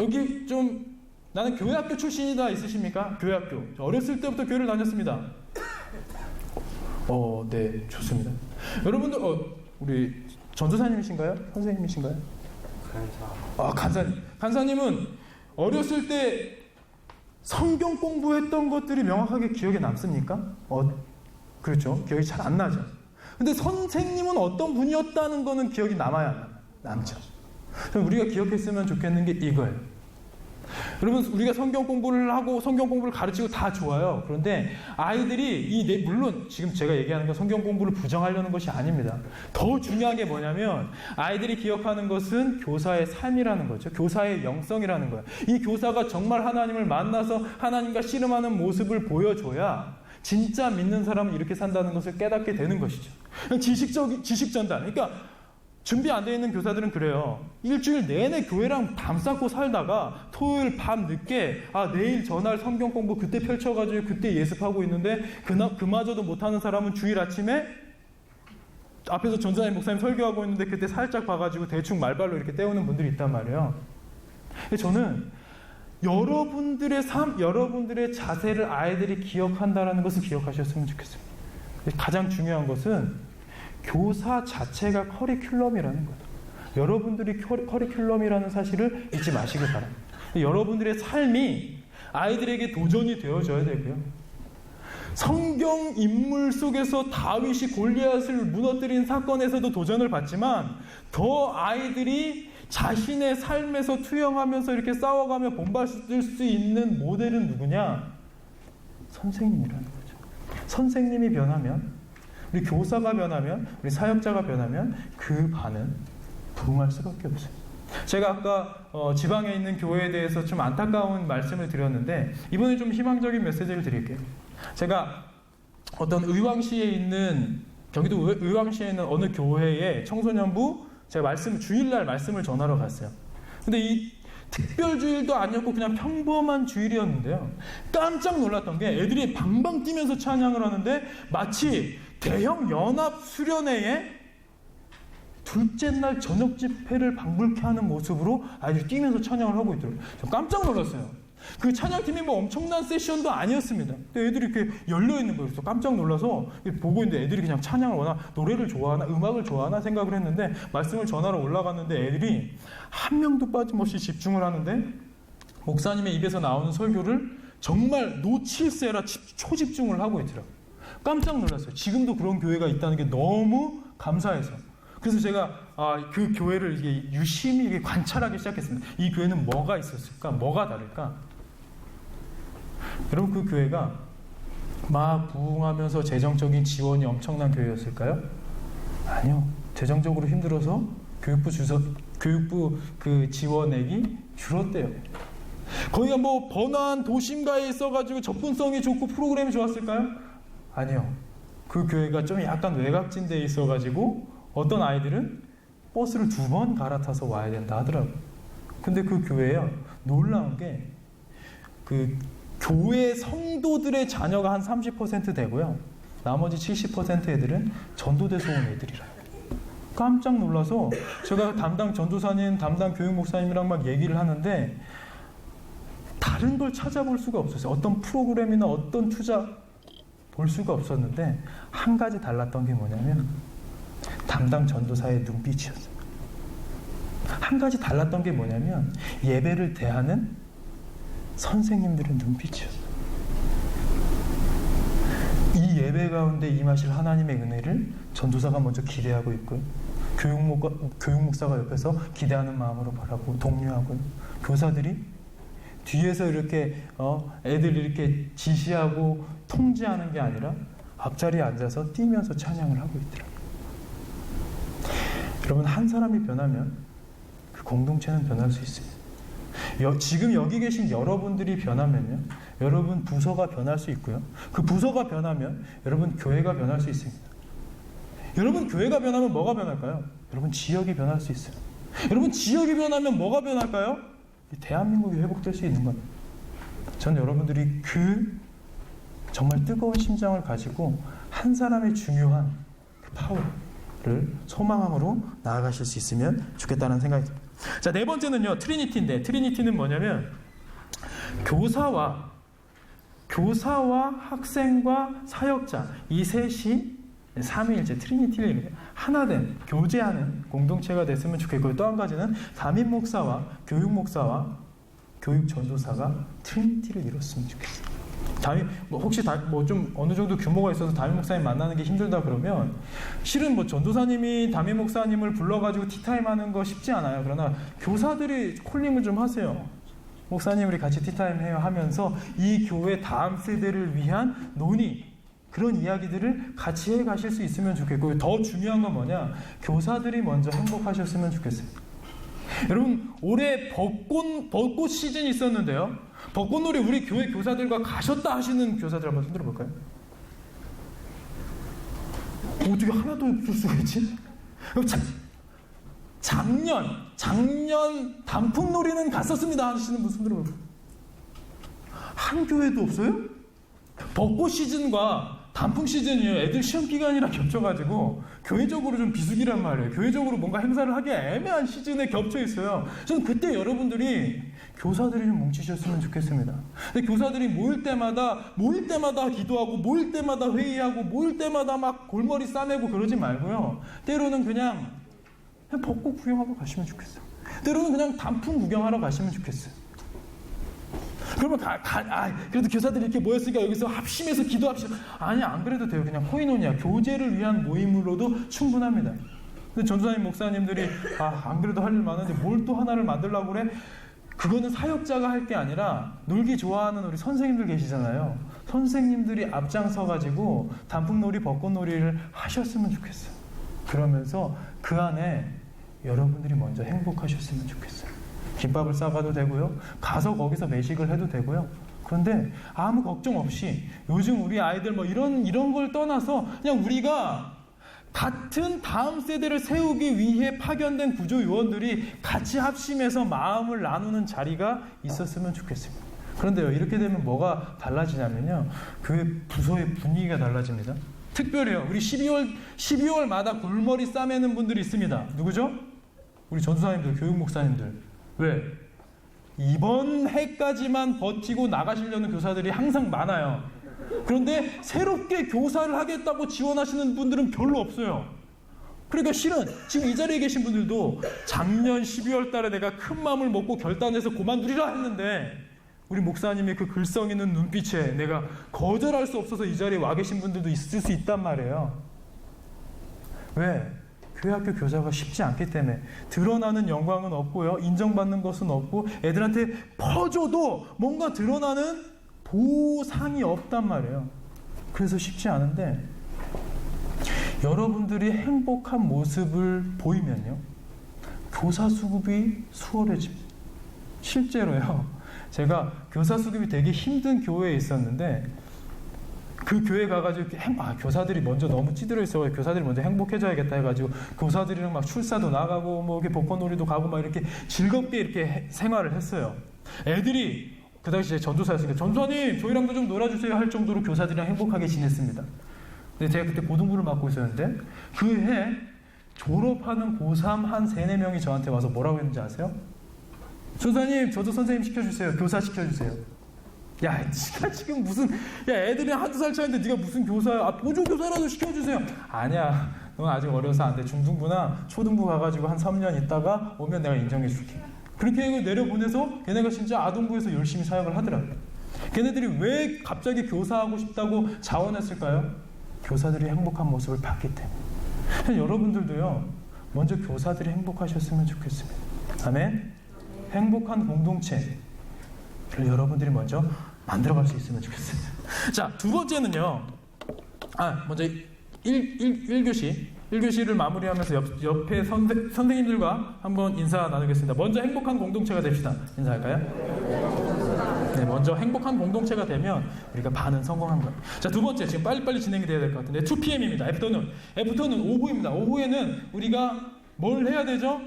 여기 좀 나는 교회학교 출신이다 있으십니까? 교회학교. 어렸을 때부터 교회를 다녔습니다. 네, 좋습니다. 여러분들, 우리 전도사님이신가요? 선생님이신가요? 간사님. 간사님은 어렸을 때 성경 공부했던 것들이 명확하게 기억에 남습니까? 그렇죠. 기억이 잘 안 나죠. 근데 선생님은 어떤 분이었다는 거는 기억이 남아야 남죠. 그럼 우리가 기억했으면 좋겠는 게 이거예요. 여러분, 우리가 성경 공부를 하고 성경 공부를 가르치고 다 좋아요. 그런데 아이들이 물론 지금 제가 얘기하는 건 성경 공부를 부정하려는 것이 아닙니다. 더 중요한 게 뭐냐면 아이들이 기억하는 것은 교사의 삶이라는 거죠. 교사의 영성이라는 거예요. 이 교사가 정말 하나님을 만나서 하나님과 씨름하는 모습을 보여줘야 진짜 믿는 사람은 이렇게 산다는 것을 깨닫게 되는 것이죠. 지식 전달. 그러니까 준비 안 돼 있는 교사들은 그래요. 일주일 내내 교회랑 담쌓고 살다가 토요일 밤 늦게 내일 전날 성경 공부 그때 펼쳐가지고 그때 예습하고 있는데 그마저도 못하는 사람은 주일 아침에 앞에서 전사님 목사님 설교하고 있는데 그때 살짝 봐가지고 대충 말발로 이렇게 때우는 분들이 있단 말이에요. 저는 여러분들의 삶, 여러분들의 자세를 아이들이 기억한다는 것을 기억하셨으면 좋겠습니다. 가장 중요한 것은 교사 자체가 커리큘럼이라는 거죠. 여러분들이 커리큘럼이라는 사실을 잊지 마시기 바랍니다. 여러분들의 삶이 아이들에게 도전이 되어줘야 되고요. 성경 인물 속에서 다윗이 골리앗을 무너뜨린 사건에서도 도전을 받지만 더 아이들이 자신의 삶에서 투영하면서 이렇게 싸워가며 본받을 수 있는 모델은 누구냐? 선생님이라는 거죠. 선생님이 변하면, 우리 교사가 변하면, 우리 사역자가 변하면 그 반은 부흥할 수밖에 없어요. 제가 아까 지방에 있는 교회에 대해서 좀 안타까운 말씀을 드렸는데 이번에 좀 희망적인 메시지를 드릴게요. 제가 어떤 의왕시에 있는, 경기도 의왕시에 있는 어느 교회의 청소년부 제가 주일날 말씀을 전하러 갔어요. 근데 이 특별 주일도 아니었고 그냥 평범한 주일이었는데요. 깜짝 놀랐던 게 애들이 방방 뛰면서 찬양을 하는데 마치 대형 연합 수련회에 둘째 날 저녁 집회를 방불케 하는 모습으로 아이들이 뛰면서 찬양을 하고 있더라고요. 저 깜짝 놀랐어요. 그 찬양팀이 뭐 엄청난 세션도 아니었습니다. 근데 애들이 이렇게 열려있는 거예요. 그래서 깜짝 놀라서 보고 있는데 애들이 그냥 찬양을 워낙 노래를 좋아하나 음악을 좋아하나 생각을 했는데 말씀을 전하러 올라갔는데 애들이 한 명도 빠짐없이 집중을 하는데 목사님의 입에서 나오는 설교를 정말 놓칠세라 초집중을 하고 있더라고요. 깜짝 놀랐어요. 지금도 그런 교회가 있다는 게 너무 감사해서. 그래서 제가 그 교회를 유심히 관찰하기 시작했습니다. 이 교회는 뭐가 있었을까? 뭐가 다를까? 여러분, 그 교회가 막 부흥하면서 재정적인 지원이 엄청난 교회였을까요? 아니요. 재정적으로 힘들어서 교육부 그 지원액이 줄었대요. 거기가 뭐 번화한 도심가에 있어가지고 접근성이 좋고 프로그램이 좋았을까요? 아니요. 그 교회가 좀 약간 외곽진 데에 있어가지고 어떤 아이들은 버스를 2번 갈아타서 와야 된다 하더라고요. 근데 그 교회요, 놀라운 게 그 교회 성도들의 자녀가 한 30% 되고요. 나머지 70% 애들은 전도돼서 온 애들이라요. 깜짝 놀라서 제가 담당 전도사님, 담당 교육 목사님이랑 막 얘기를 하는데 다른 걸 찾아볼 수가 없었어요. 어떤 프로그램이나 어떤 투자 볼 수가 없었는데 한 가지 달랐던 게 뭐냐면 담당 전도사의 눈빛이었어요. 한 가지 달랐던 게 뭐냐면 예배를 대하는 선생님들의 눈빛이었어요. 이 예배 가운데 임하실 하나님의 은혜를 전도사가 먼저 기대하고 있고요. 교육 목사가 옆에서 기대하는 마음으로 바라보고 독려하고요. 교사들이 뒤에서 이렇게 애들 이렇게 지시하고 통제하는 게 아니라 앞자리에 앉아서 뛰면서 찬양을 하고 있더라고요. 여러분, 한 사람이 변하면 그 공동체는 변할 수 있습니다. 지금 여기 계신 여러분들이 변하면요, 여러분 부서가 변할 수 있고요. 그 부서가 변하면 여러분 교회가 변할 수 있습니다. 여러분 교회가 변하면 뭐가 변할까요? 여러분 지역이 변할 수 있어요. 여러분 지역이 변하면 뭐가 변할까요? 대한민국이 회복될 수 있는 겁니다. 전 여러분들이 그 정말 뜨거운 심장을 가지고 한 사람의 중요한 그 파워를 소망함으로 나아가실 수 있으면 좋겠다는 생각이 듭니다. 자, 네 번째는요, 트리니티인데, 트리니티는 뭐냐면 교사와 학생과 사역자, 이 셋이 삼위일체 트리니티를 하나된 교제하는 공동체가 됐으면 좋겠고요. 또 한 가지는 담임 목사와 교육 목사와 교육 전도사가 트리니티를 이뤘으면 좋겠어요. 혹시 좀 어느 정도 규모가 있어서 담임 목사님 만나는 게 힘들다 그러면 실은 전도사님이 담임 목사님을 불러가지고 티타임 하는 거 쉽지 않아요. 그러나 교사들이 콜링을 좀 하세요. 목사님 우리 같이 티타임 해요 하면서 이 교회 다음 세대를 위한 논의, 그런 이야기들을 같이 해 가실 수 있으면 좋겠고, 더 중요한 건 뭐냐, 교사들이 먼저 행복하셨으면 좋겠어요. 여러분, 올해 벚꽃 시즌이 있었는데요, 벚꽃놀이 우리 교회 교사들과 가셨다 하시는 교사들 한번 손들어 볼까요? 어떻게 하나도 없을 수가 있지? 작년 단풍놀이는 갔었습니다 하시는 분 손들어 볼까요? 한 교회도 없어요? 벚꽃 시즌과 단풍 시즌이요, 애들 시험 기간이랑 겹쳐가지고 교회적으로 좀 비수기란 말이에요. 교회적으로 뭔가 행사를 하기 애매한 시즌에 겹쳐 있어요. 저는 그때 여러분들이 교사들이 좀 뭉치셨으면 좋겠습니다. 근데 교사들이 모일 때마다 기도하고, 모일 때마다 회의하고, 모일 때마다 막 골머리 싸매고 그러지 말고요, 때로는 그냥 벚꽃 구경하고 가시면 좋겠어요. 때로는 그냥 단풍 구경하러 가시면 좋겠어요. 그러면 그래도 교사들이 이렇게 모였으니까 여기서 합심해서 기도합시다. 아니, 안 그래도 돼요. 그냥 코이노니아, 교제를 위한 모임으로도 충분합니다. 근데 전도사님, 목사님들이 안 그래도 할 일 많은데 뭘 또 하나를 만들려고 그래? 그거는 사역자가 할 게 아니라 놀기 좋아하는 우리 선생님들 계시잖아요. 선생님들이 앞장서가지고 단풍놀이, 벚꽃놀이를 하셨으면 좋겠어요. 그러면서 그 안에 여러분들이 먼저 행복하셨으면 좋겠어요. 김밥을 싸가도 되고요, 가서 거기서 매식을 해도 되고요. 그런데 아무 걱정 없이 요즘 우리 아이들 이런 걸 떠나서 그냥 우리가 같은 다음 세대를 세우기 위해 파견된 구조 요원들이 같이 합심해서 마음을 나누는 자리가 있었으면 좋겠습니다. 그런데요, 이렇게 되면 뭐가 달라지냐면요, 교회 부서의 분위기가 달라집니다. 특별히요, 우리 12월마다 골머리 싸매는 분들이 있습니다. 누구죠? 우리 전도사님들, 교육 목사님들. 왜? 이번 해까지만 버티고 나가시려는 교사들이 항상 많아요. 그런데 새롭게 교사를 하겠다고 지원하시는 분들은 별로 없어요. 그러니까 실은 지금 이 자리에 계신 분들도 작년 12월 달에 내가 큰 마음을 먹고 결단해서 그만두리라 했는데, 우리 목사님의 그 글성 있는 눈빛에 내가 거절할 수 없어서 이 자리에 와 계신 분들도 있을 수 있단 말이에요. 왜? 교회 학교 교사가 쉽지 않기 때문에. 드러나는 영광은 없고요, 인정받는 것은 없고, 애들한테 퍼줘도 뭔가 드러나는 보상이 없단 말이에요. 그래서 쉽지 않은데, 여러분들이 행복한 모습을 보이면요, 교사 수급이 수월해집니다. 실제로요, 제가 교사 수급이 되게 힘든 교회에 있었는데, 그 교회 가가지고 교사들이 먼저 너무 찌들어 있어가지고 교사들이 먼저 행복해져야겠다 해가지고 교사들이랑 막 출사도 나가고 이렇게 벚꽃놀이도 가고 막 이렇게 즐겁게 이렇게 생활을 했어요. 애들이 그 당시에 전도사였으니까, 전도사님 저희랑도 좀 놀아주세요 할 정도로 교사들이랑 행복하게 지냈습니다. 근데 제가 그때 고등부를 맡고 있었는데, 그 해 졸업하는 고3 한 3-4명이 저한테 와서 뭐라고 했는지 아세요? 전도사님 저도 선생님 시켜주세요, 교사 시켜주세요. 야, 네가 지금 애들이 한두 살 차이인데 네가 무슨 교사야? 보조교사라도 시켜주세요. 아니야, 넌 아직 어려서 안 돼. 중등부나 초등부 가가지고 한 3년 있다가 오면 내가 인정해줄게. 그렇게 내려보내서 걔네가 진짜 아동부에서 열심히 사역을 하더라고요. 걔네들이 왜 갑자기 교사하고 싶다고 자원했을까요? 교사들이 행복한 모습을 봤기 때문에. 여러분들도요, 먼저 교사들이 행복하셨으면 좋겠습니다. 아멘? 행복한 공동체 여러분들이 먼저 만들어갈 수 있으면 좋겠습니다. 자, 두 번째는요, 먼저 1교시를 마무리하면서 옆에 선생님들과 한번 인사 나누겠습니다. 먼저 행복한 공동체가 됩시다. 인사할까요? 네, 먼저 행복한 공동체가 되면 우리가 반은 성공한 거예요. 자, 두 번째, 지금 빨리빨리 진행이 돼야 될 것 같은데, 2pm입니다. 애프터눈 오후입니다. 오후에는 우리가 뭘 해야 되죠?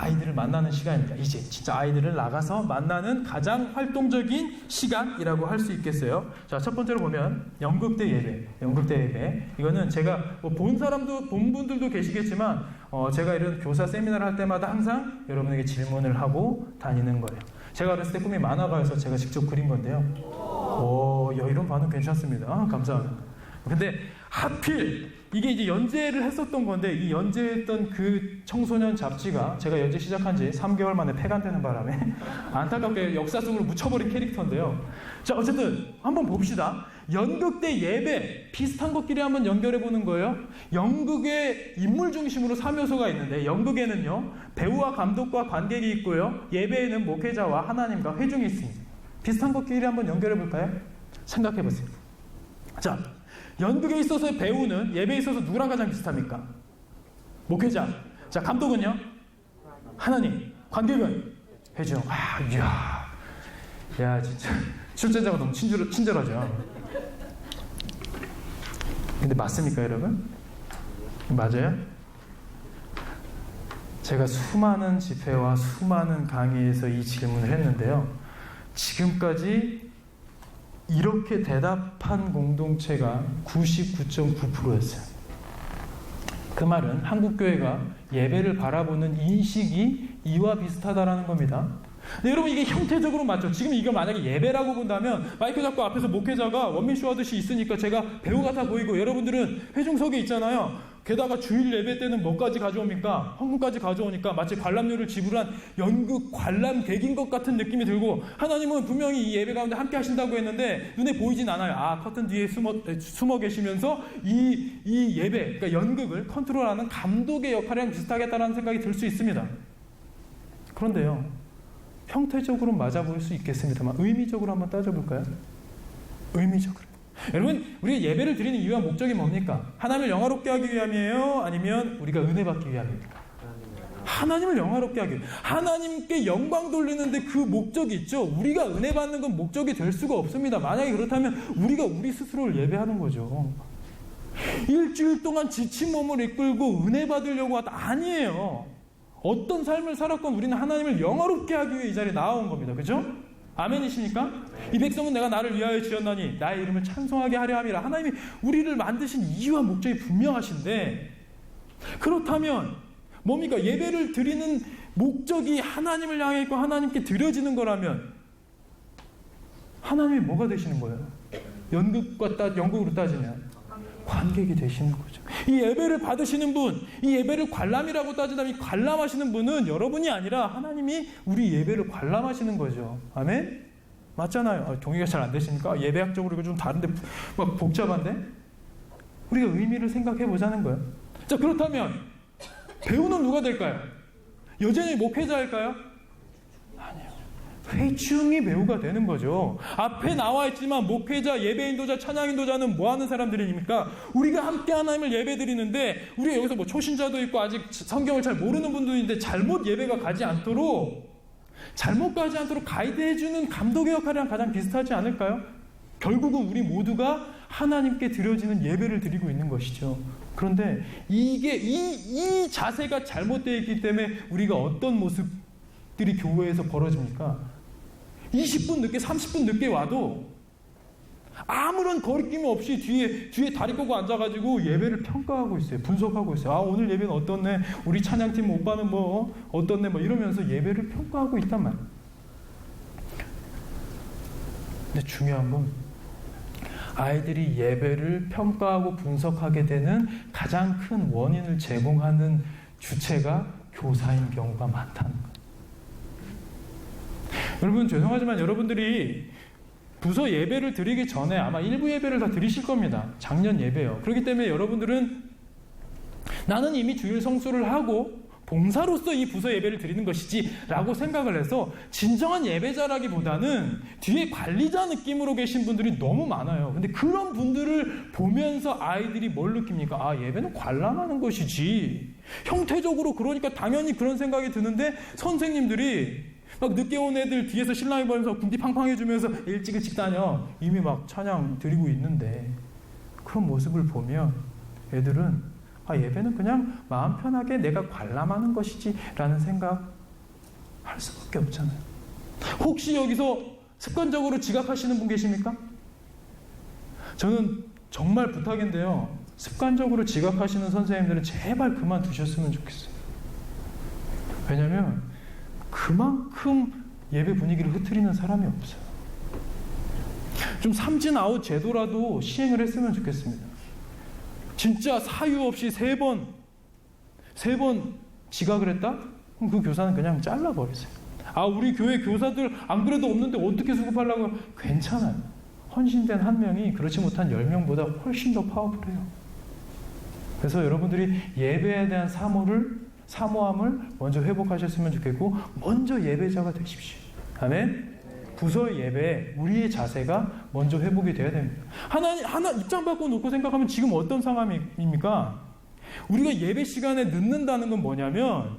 아이들을 만나는 시간입니다. 이제 진짜 아이들을 나가서 만나는 가장 활동적인 시간이라고 할 수 있겠어요. 자, 첫 번째로 보면 연극대 예배. 이거는 제가 본 분들도 계시겠지만 제가 이런 교사 세미나를 할 때마다 항상 여러분에게 질문을 하고 다니는 거예요. 제가 어렸을 때 꿈이 만화가여서 제가 직접 그린 건데요. 이런 반응 괜찮습니다. 감사합니다. 근데 하필 이게 이제 연재를 했었던 건데, 이 연재했던 그 청소년 잡지가 제가 연재 시작한 지 3개월 만에 폐간되는 바람에 안타깝게 역사 속으로 묻혀버린 캐릭터인데요. 자, 어쨌든 한번 봅시다. 연극대 예배 비슷한 것끼리 한번 연결해 보는 거예요. 연극의 인물 중심으로 3요소가 있는데, 연극에는요 배우와 감독과 관객이 있고요, 예배에는 목회자와 하나님과 회중이 있습니다. 비슷한 것끼리 한번 연결해 볼까요? 생각해 보세요. 자, 연극에 있어서 배우는 예배에 있어서 누구랑 가장 비슷합니까? 목회자. 자, 감독은요? 하나님. 관객은? 회중. 야, 진짜 출제자가 너무 친절하죠. 근데 맞습니까, 여러분? 맞아요? 제가 수많은 집회와 수많은 강의에서 이 질문을 했는데요. 지금까지 이렇게 대답한 공동체가 99.9%였어요. 그 말은 한국교회가 예배를 바라보는 인식이 이와 비슷하다라는 겁니다. 네, 여러분, 이게 형태적으로 맞죠? 지금 이걸 만약에 예배라고 본다면 마이크 잡고 앞에서 목회자가 원민쇼 하듯이 있으니까 제가 배우 같아 보이고, 여러분들은 회중석에 있잖아요. 게다가 주일 예배 때는 뭐까지 가져옵니까? 헌금까지 가져오니까 마치 관람료를 지불한 연극 관람객인 것 같은 느낌이 들고, 하나님은 분명히 이 예배 가운데 함께 하신다고 했는데 눈에 보이진 않아요. 커튼 뒤에 숨어 계시면서 이 예배, 그러니까 연극을 컨트롤하는 감독의 역할이랑 비슷하겠다라는 생각이 들 수 있습니다. 그런데요, 형태적으로 맞아 보일 수 있겠습니다만 의미적으로 한번 따져볼까요? 의미적으로. 여러분, 우리가 예배를 드리는 이유와 목적이 뭡니까? 하나님을 영화롭게 하기 위함이에요? 아니면 우리가 은혜 받기 위함입니까? 하나님을 영화롭게 하기 위해, 하나님께 영광 돌리는데 그 목적이 있죠. 우리가 은혜 받는 건 목적이 될 수가 없습니다. 만약에 그렇다면 우리가 우리 스스로를 예배하는 거죠. 일주일 동안 지친 몸을 이끌고 은혜 받으려고 하다 아니에요. 어떤 삶을 살았건 우리는 하나님을 영화롭게 하기 위해 이 자리에 나온 겁니다. 그죠? 아멘이십니까? 이 백성은 내가 나를 위하여 지었나니 나의 이름을 찬송하게 하려 함이라. 하나님이 우리를 만드신 이유와 목적이 분명하신데, 그렇다면 뭡니까? 예배를 드리는 목적이 하나님을 향해 있고 하나님께 드려지는 거라면 하나님이 뭐가 되시는 거예요? 연극으로 따지면 관객이 되시는 거죠. 이 예배를 받으시는 분, 이 예배를 관람이라고 따지다면 이 관람하시는 분은 여러분이 아니라 하나님이 우리 예배를 관람하시는 거죠. 아멘? 맞잖아요. 동의가 잘 안 되시니까 예배학적으로 이거 좀 다른데 막 복잡한데? 우리가 의미를 생각해 보자는 거예요. 자, 그렇다면 배우는 누가 될까요? 여전히 목회자일까요? 아니요. 회중이 배우가 되는 거죠. 앞에 나와 있지만 목회자, 예배인도자, 찬양인도자는 뭐 하는 사람들입니까? 우리가 함께 하나님을 예배 드리는데, 우리가 여기서 뭐 초신자도 있고 아직 성경을 잘 모르는 분도 있는데 잘못 예배가 가지 않도록 가이드해주는 감독의 역할이랑 가장 비슷하지 않을까요? 결국은 우리 모두가 하나님께 드려지는 예배를 드리고 있는 것이죠. 그런데 이 자세가 잘못되어 있기 때문에 우리가 어떤 모습들이 교회에서 벌어집니까? 20분 늦게, 30분 늦게 와도 아무런 거리낌 없이 뒤에 다리 꼬고 앉아가지고 예배를 평가하고 있어요. 분석하고 있어요. 오늘 예배는 어떻네? 우리 찬양팀 오빠는 뭐 어떻네? 뭐 이러면서 예배를 평가하고 있단 말이에요. 근데 중요한 건 아이들이 예배를 평가하고 분석하게 되는 가장 큰 원인을 제공하는 주체가 교사인 경우가 많다는 거예요. 여러분, 죄송하지만 여러분들이 부서 예배를 드리기 전에 아마 일부 예배를 다 드리실 겁니다. 작년 예배요. 그렇기 때문에 여러분들은 나는 이미 주일 성수를 하고 봉사로서 이 부서 예배를 드리는 것이지 라고 생각을 해서 진정한 예배자라기보다는 뒤에 관리자 느낌으로 계신 분들이 너무 많아요. 근데 그런 분들을 보면서 아이들이 뭘 느낍니까? 예배는 관람하는 것이지. 형태적으로 그러니까 당연히 그런 생각이 드는데, 선생님들이 막 늦게 온 애들 뒤에서 신랑이 보면서 군디 팡팡 해주면서 일찍 다녀. 이미 막 찬양 드리고 있는데, 그런 모습을 보면 애들은 예배는 그냥 마음 편하게 내가 관람하는 것이지 라는 생각 할 수밖에 없잖아요. 혹시 여기서 습관적으로 지각하시는 분 계십니까? 저는 정말 부탁인데요. 습관적으로 지각하시는 선생님들은 제발 그만두셨으면 좋겠어요. 왜냐하면 그만큼 예배 분위기를 흐트리는 사람이 없어요. 좀 삼진아웃 제도라도 시행을 했으면 좋겠습니다. 진짜 사유 없이 세 번 지각을 했다? 그럼 그 교사는 그냥 잘라버리세요. 우리 교회 교사들 안 그래도 없는데 어떻게 수급하려고? 괜찮아요. 헌신된 한 명이 그렇지 못한 10명보다 훨씬 더 파워풀해요. 그래서 여러분들이 예배에 대한 사모함을 먼저 회복하셨으면 좋겠고, 먼저 예배자가 되십시오. 아멘? 부서 예배에 우리의 자세가 먼저 회복이 돼야 됩니다. 하나 입장 바꿔 놓고 생각하면 지금 어떤 상황입니까? 우리가 예배 시간에 늦는다는 건 뭐냐면,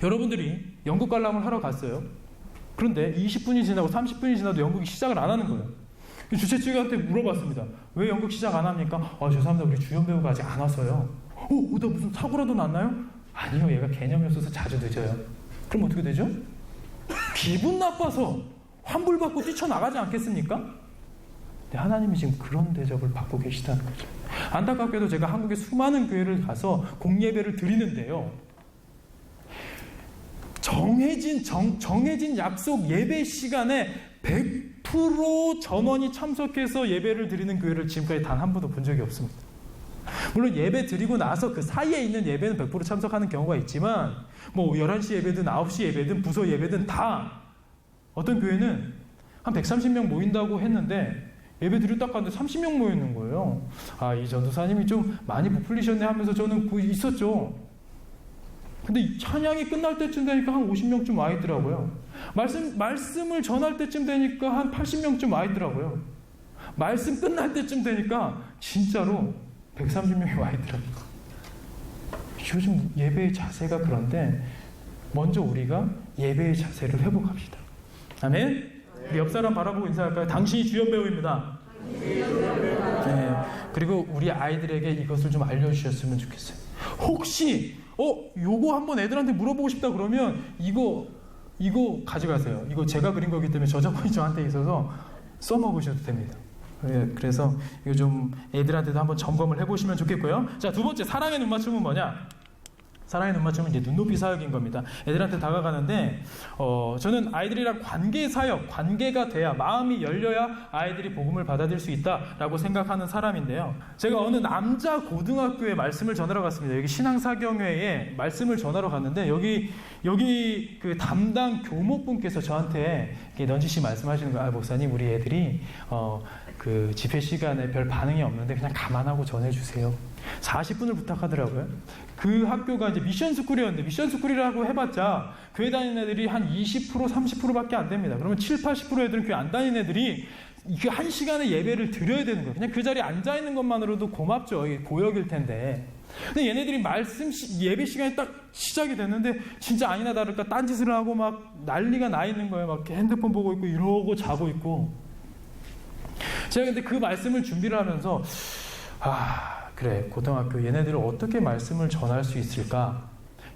여러분들이 연극 관람을 하러 갔어요. 그런데 20분이 지나고 30분이 지나도 연극이 시작을 안 하는 거예요. 주최 측한테 물어봤습니다. 왜 연극 시작 안 합니까? 죄송합니다. 우리 주연 배우가 아직 안 왔어요. 오다 무슨 사고라도 났나요? 아니요. 얘가 개념이 없어서 자주 늦어요. 그럼 어떻게 되죠? 기분 나빠서 환불받고 뛰쳐나가지 않겠습니까? 근데 하나님이 지금 그런 대접을 받고 계시다는 거죠. 안타깝게도 제가 한국의 수많은 교회를 가서 공예배를 드리는데요. 정해진 약속 예배 시간에 100% 전원이 참석해서 예배를 드리는 교회를 지금까지 단 한 번도 본 적이 없습니다. 물론 예배 드리고 나서 그 사이에 있는 예배는 100% 참석하는 경우가 있지만, 11시 예배든 9시 예배든 부서 예배든 다, 어떤 교회는 한 130명 모인다고 했는데 예배 드리러 딱 갔는데 30명 모이는 거예요. 이 전도사님이 좀 많이 부풀리셨네 하면서 저는 있었죠. 근데 찬양이 끝날 때쯤 되니까 한 50명쯤 와 있더라고요. 말씀을 전할 때쯤 되니까 한 80명쯤 와 있더라고요. 말씀 끝날 때쯤 되니까 진짜로 130명이 와 있더라고요. 요즘 예배의 자세가 그런데 먼저 우리가 예배의 자세를 회복합시다. 아멘? 우리 옆 사람 바라보고 인사할까요? 당신이 주연 배우입니다. 네. 그리고 우리 아이들에게 이것을 좀 알려주셨으면 좋겠어요. 혹시 요거 한번 애들한테 물어보고 싶다 그러면 이거 가져가세요. 이거 제가 그린 거기 때문에 저작권이 저한테 있어서 써먹으셔도 됩니다. 그래서 이거 좀 애들한테도 한번 점검을 해보시면 좋겠고요. 자, 두 번째, 사랑의 눈맞춤은 뭐냐? 사랑의 눈맞춤은 이제 눈높이 사역인 겁니다. 애들한테 다가가는데 저는 아이들이랑 관계가 돼야, 마음이 열려야 아이들이 복음을 받아들일 수 있다라고 생각하는 사람인데요. 제가 어느 남자 고등학교에 말씀을 전하러 갔습니다. 여기 신앙사경회에 말씀을 전하러 갔는데 여기 그 담당 교목분께서 저한테 넌지시 말씀하시는 거예요. 목사님, 우리 애들이 그 집회 시간에 별 반응이 없는데 그냥 감안하고 전해주세요. 40분을 부탁하더라고요. 그 학교가 이제 미션스쿨이었는데, 미션스쿨이라고 해봤자 교회 다니는 애들이 한 20%, 30%밖에 안 됩니다. 그러면 7, 80% 애들은 교회 안 다니는 애들이 그 한 시간에 예배를 드려야 되는 거예요. 그냥 그 자리에 앉아있는 것만으로도 고맙죠. 이게 고역일 텐데. 근데 얘네들이 예배 시간이 딱 시작이 됐는데 진짜 아니나 다를까 딴짓을 하고 막 난리가 나 있는 거예요. 막 핸드폰 보고 있고 이러고 자고 있고. 제가 근데 그 말씀을 준비를 하면서 그래, 고등학교 얘네들을 어떻게 말씀을 전할 수 있을까?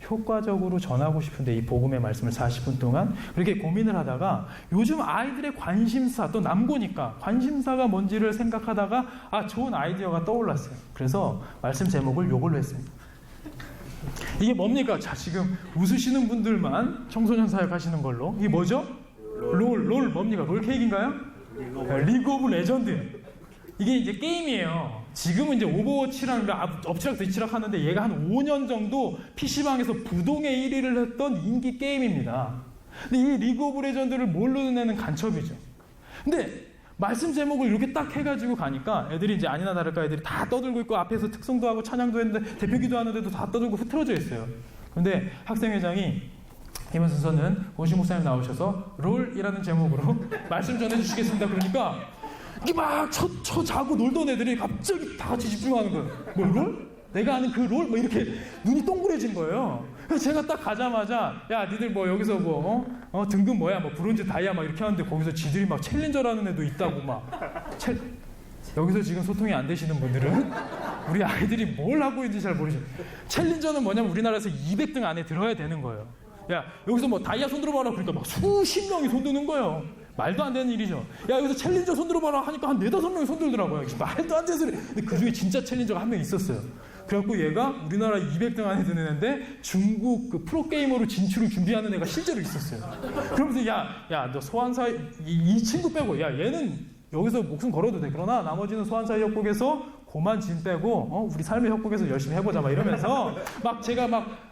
효과적으로 전하고 싶은데 이 복음의 말씀을 40분 동안 그렇게 고민을 하다가 요즘 아이들의 관심사, 또 남고니까 관심사가 뭔지를 생각하다가 좋은 아이디어가 떠올랐어요. 그래서 말씀 제목을 요걸로 했습니다. 이게 뭡니까? 자, 지금 웃으시는 분들만 청소년 사역 하시는 걸로. 이게 뭐죠? 롤 뭡니까? 롤 케이크인가요? 리그 오브 레전드. 이게 이제 게임이에요. 지금은 이제 오버워치랑 엎치락 뒤치락 하는데 얘가 한 5년 정도 PC방에서 부동의 1위를 했던 인기 게임입니다. 근데 이 리그 오브 레전드를 모르는 간첩이죠. 근데 말씀 제목을 이렇게 딱 해가지고 가니까 애들이 이제 아니나 다를까 애들이 다 떠들고 있고 앞에서 특송도 하고 찬양도 했는데 대표기도 하는데도 다 떠들고 흐트러져 있어요. 근데 학생회장이 이번 순서는 고시 목사님 나오셔서 롤이라는 제목으로 말씀 전해주시겠습니다. 그러니까 이게 막 자고 놀던 애들이 갑자기 다 같이 집중하는 거예요. 뭐 롤? 내가 아는 그 롤? 뭐 이렇게 눈이 동그래진 거예요. 그래서 제가 딱 가자마자 야 니들 뭐 여기서 등급 뭐야 뭐 브론즈 다이아 막 이렇게 하는데 거기서 지들이 막 챌린저라는 애도 있다고 막 여기서 지금 소통이 안 되시는 분들은 우리 아이들이 뭘 하고 있는지 잘 모르죠. 챌린저는 뭐냐면 우리나라에서 200등 안에 들어야 되는 거예요. 야, 여기서 뭐 다이아 손 들어봐라 그러니까 막 수십 명이 손 드는 거예요. 말도 안 되는 일이죠. 야, 여기서 챌린저 손 들어봐라 하니까 한 4-5명이 손 들더라고요. 말도 안 되는 소리. 근데 그 중에 진짜 챌린저가 한 명 있었어요. 그래갖고 얘가 우리나라 200등 안에 드는 애인데 중국 그 프로게이머로 진출을 준비하는 애가 실제로 있었어요. 그러면서 야, 너 소환사 이 친구 빼고 야, 얘는 여기서 목숨 걸어도 돼. 그러나 나머지는 소환사 협곡에서 고만 짐 빼고 우리 삶의 협곡에서 열심히 해보자 막 이러면서 막 제가 막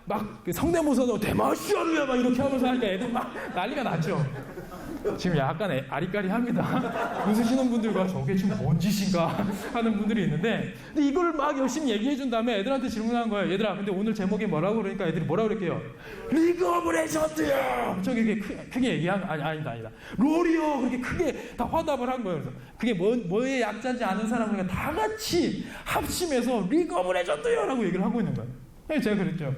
그 성대모사도 대마시아루야 막 이렇게 하면서 하니까 애들 막 난리가 났죠. 지금 약간 아리까리합니다. 웃으시는 분들과 저게 지금 뭔 짓인가 하는 분들이 있는데, 근데 이걸 막 열심히 얘기해준 다음에 애들한테 질문한 거예요. 얘들아, 근데 오늘 제목이 뭐라고 그러니까 애들이 뭐라고 그랬게요? 리그 오브 레전드요! 저기 크게 얘기한, 아니다. 롤이요! 그렇게 크게 다 화답을 한 거예요. 그래서 그게 뭐의 약자인지 아는 사람들과 다 같이 합심해서 리그 오브 레전드요! 라고 얘기를 하고 있는 거예요. 그래서 제가 그랬죠.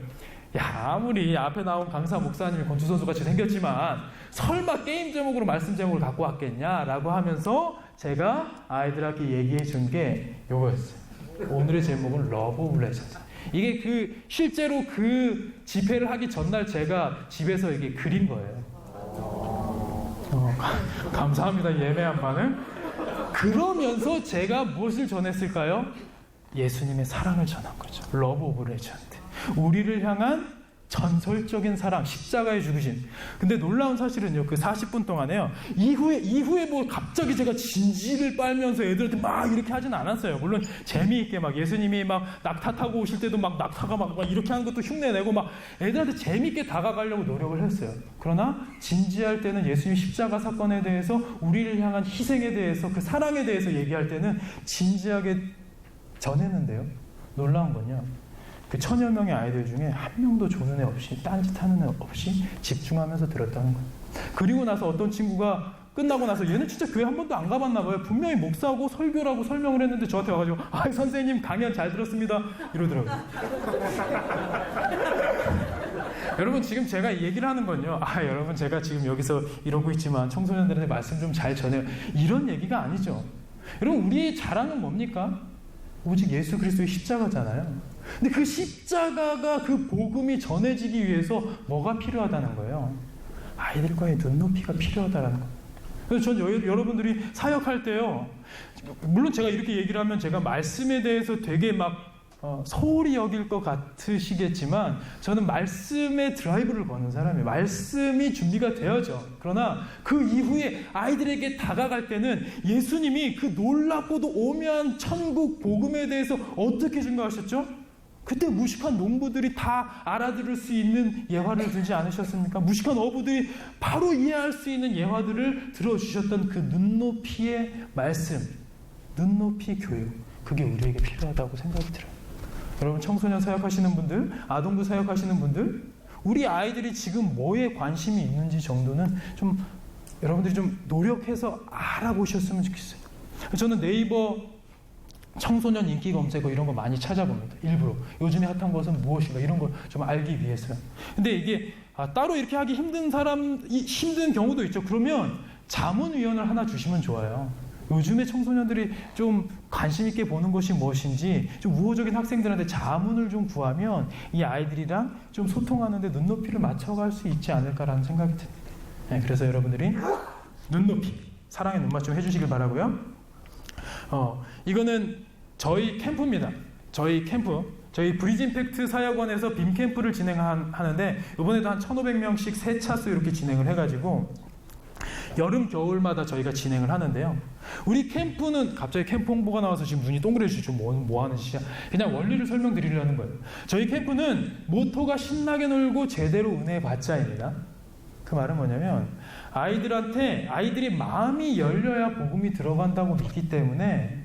야, 아무리 앞에 나온 강사 목사님이 권투선수 같이 생겼지만 설마 게임 제목으로 말씀 제목을 갖고 왔겠냐라고 하면서 제가 아이들한테 얘기해 준 게 이거였어요. 오늘의 제목은 러브 오브 레전드. 이게 실제로 그 집회를 하기 전날 제가 집에서 이게 그린 거예요. 감사합니다. 예매한 반응. 그러면서 제가 무엇을 전했을까요? 예수님의 사랑을 전한 거죠. 러브 오브 레전드. 우리를 향한 전설적인 사랑, 십자가에 죽으신. 근데 놀라운 사실은요, 그 40분 동안에요, 이후에 뭐 갑자기 제가 진지를 빨면서 애들한테 막 이렇게 하진 않았어요. 물론 재미있게 막 예수님이 막 낙타 타고 오실 때도 막 낙타가 막 이렇게 하는 것도 흉내내고 막 애들한테 재미있게 다가가려고 노력을 했어요. 그러나 진지할 때는 예수님 십자가 사건에 대해서, 우리를 향한 희생에 대해서, 그 사랑에 대해서 얘기할 때는 진지하게 전했는데요. 놀라운 건요, 그 1000여 명의 아이들 중에 한 명도 조는 애 없이, 딴짓하는 애 없이 집중하면서 들었다는 거예요. 그리고 나서 어떤 친구가 끝나고 나서 얘는 진짜 교회 한 번도 안 가봤나 봐요. 분명히 목사하고 설교라고 설명을 했는데 저한테 와가지고 선생님 강연 잘 들었습니다 이러더라고요. 여러분, 지금 제가 얘기를 하는 건요, 여러분 제가 지금 여기서 이러고 있지만 청소년들한테 말씀 좀 잘 전해요, 이런 얘기가 아니죠. 여러분, 우리의 자랑은 뭡니까? 오직 예수 그리스도의 십자가잖아요. 근데 그 십자가가, 그 복음이 전해지기 위해서 뭐가 필요하다는 거예요? 아이들과의 눈높이가 필요하다는 거예요. 그래서 전 여러분들이 사역할 때요, 물론 제가 이렇게 얘기를 하면 제가 말씀에 대해서 되게 막 소홀히 여길 것 같으시겠지만, 저는 말씀의 드라이브를 거는 사람이에요. 말씀이 준비가 되어져. 그러나 그 이후에 아이들에게 다가갈 때는 예수님이 그 놀랍고도 오묘한 천국 복음에 대해서 어떻게 증거하셨죠? 그때 무식한 농부들이 다 알아들을 수 있는 예화를 들지 않으셨습니까? 무식한 어부들이 바로 이해할 수 있는 예화들을 들어주셨던 그 눈높이의 말씀, 눈높이 교육, 그게 우리에게 필요하다고 생각이 들어요. 여러분, 청소년 사역하시는 분들, 아동부 사역하시는 분들, 우리 아이들이 지금 뭐에 관심이 있는지 정도는 좀 여러분들이 좀 노력해서 알아보셨으면 좋겠어요. 저는 네이버 청소년 인기 검색어 이런 거 많이 찾아봅니다. 일부러. 요즘에 핫한 것은 무엇인가 이런 걸 좀 알기 위해서요. 근데 이게 따로 이렇게 하기 힘든 경우도 있죠. 그러면 자문위원을 하나 주시면 좋아요. 요즘에 청소년들이 좀 관심 있게 보는 것이 무엇인지 좀 우호적인 학생들한테 자문을 좀 구하면 이 아이들이랑 좀 소통하는데 눈높이를 맞춰갈 수 있지 않을까라는 생각이 듭니다. 네, 그래서 여러분들이 눈높이, 사랑의 눈맞춤 해주시길 바라고요. 이거는 저희 캠프입니다. 저희 브리지 임팩트 사역원에서 빔 캠프를 진행하는데, 이번에도 한 1,500명씩 세 차수 이렇게 진행을 해가지고 여름 겨울마다 저희가 진행을 하는데요. 우리 캠프는, 갑자기 캠프 홍보가 나와서 지금 눈이 동그래지죠. 뭐 하는 짓이야. 그냥 원리를 설명드리려는 거예요. 저희 캠프는 모토가 신나게 놀고 제대로 은혜 받자입니다. 그 말은 뭐냐면, 아이들이 마음이 열려야 복음이 들어간다고 믿기 때문에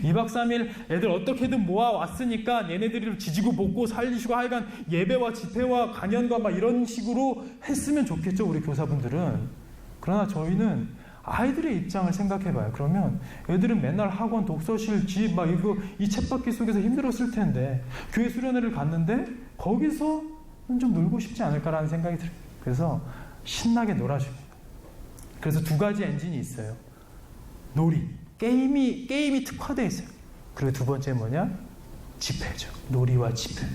2박 3일 애들 어떻게든 모아왔으니까 얘네들을 지지고 볶고 살리시고 하여간 예배와 집회와 강연과 막 이런 식으로 했으면 좋겠죠, 우리 교사분들은. 그러나 저희는 아이들의 입장을 생각해봐요. 그러면 애들은 맨날 학원, 독서실, 집 막 이 쳇바퀴 속에서 힘들었을 텐데 교회 수련회를 갔는데 거기서는 좀 놀고 싶지 않을까라는 생각이 들어요. 그래서 신나게 놀아줍니다. 그래서 2가지 엔진이 있어요. 놀이, 게임이 특화되어 있어요. 그리고 2번째 뭐냐? 집회죠. 놀이와 집회.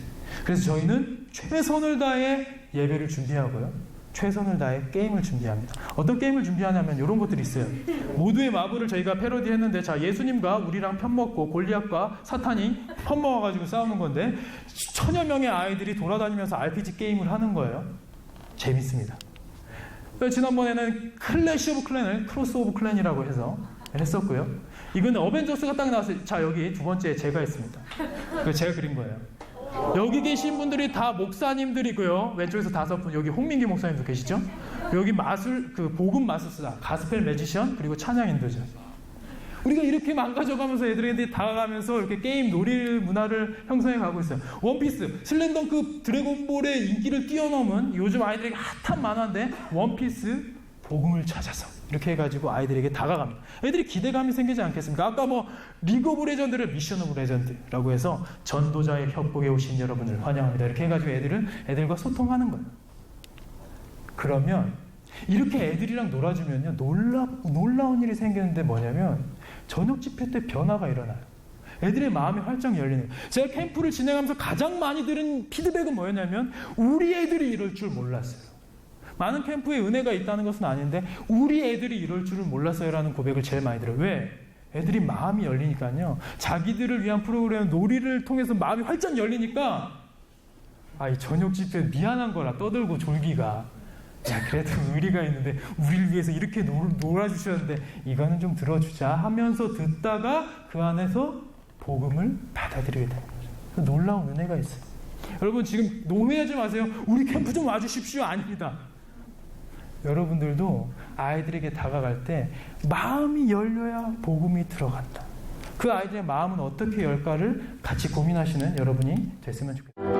그래서 저희는 최선을 다해 예배를 준비하고요. 최선을 다해 게임을 준비합니다. 어떤 게임을 준비하냐면 이런 것들이 있어요. 모두의 마블을 저희가 패러디했는데, 자, 예수님과 우리랑 편먹고 골리앗과 사탄이 편먹어가지고 싸우는 건데, 천여 명의 아이들이 돌아다니면서 RPG 게임을 하는 거예요. 재밌습니다. 지난번에는 클래시 오브 클랜을 크로스 오브 클랜이라고 해서 했었고요. 이건 어벤져스가 딱 나왔어요. 자, 여기 두 번째 제가 했습니다. 제가 그린 거예요. 여기 계신 분들이 다 목사님들이고요. 왼쪽에서 5분, 여기 홍민기 목사님도 계시죠? 여기 복음 마술사, 가스펠 매지션, 그리고 찬양 인도자. 우리가 이렇게 망가져가면서 애들한테 다가가면서 이렇게 게임 놀이 문화를 형성해 가고 있어요. 원피스, 슬램덩크, 드래곤볼의 인기를 뛰어넘은 요즘 아이들에게 핫한 만화인데, 원피스 복음을 찾아서 이렇게 해가지고 아이들에게 다가갑니다. 애들이 기대감이 생기지 않겠습니까? 아까 리그 오브 레전드를 미션 오브 레전드라고 해서 전도자의 협곡에 오신 여러분을 환영합니다. 이렇게 해가지고 애들과 소통하는 거예요. 그러면 이렇게 애들이랑 놀아주면요, 놀라운 일이 생기는데 뭐냐면, 저녁 집회 때 변화가 일어나요. 애들의 마음이 활짝 열리는 거예요. 제가 캠프를 진행하면서 가장 많이 들은 피드백은 뭐였냐면, 우리 애들이 이럴 줄 몰랐어요. 많은 캠프에 은혜가 있다는 것은 아닌데, 우리 애들이 이럴 줄은 몰랐어요라는 고백을 제일 많이 들어요. 왜? 애들이 마음이 열리니까요. 자기들을 위한 프로그램 놀이를 통해서 마음이 활짝 열리니까, 이 저녁 집회 미안한 거라 떠들고 졸기가, 자, 그래도 의리가 있는데 우리를 위해서 이렇게 놀아주셨는데 이거는 좀 들어주자 하면서 듣다가 그 안에서 복음을 받아들이게 되는 거죠. 놀라운 은혜가 있어요. 여러분, 지금 노회하지 마세요. 우리 캠프 좀 와주십시오. 아닙니다. 여러분들도 아이들에게 다가갈 때 마음이 열려야 복음이 들어간다. 그 아이들의 마음은 어떻게 열까를 같이 고민하시는 여러분이 됐으면 좋겠습니다.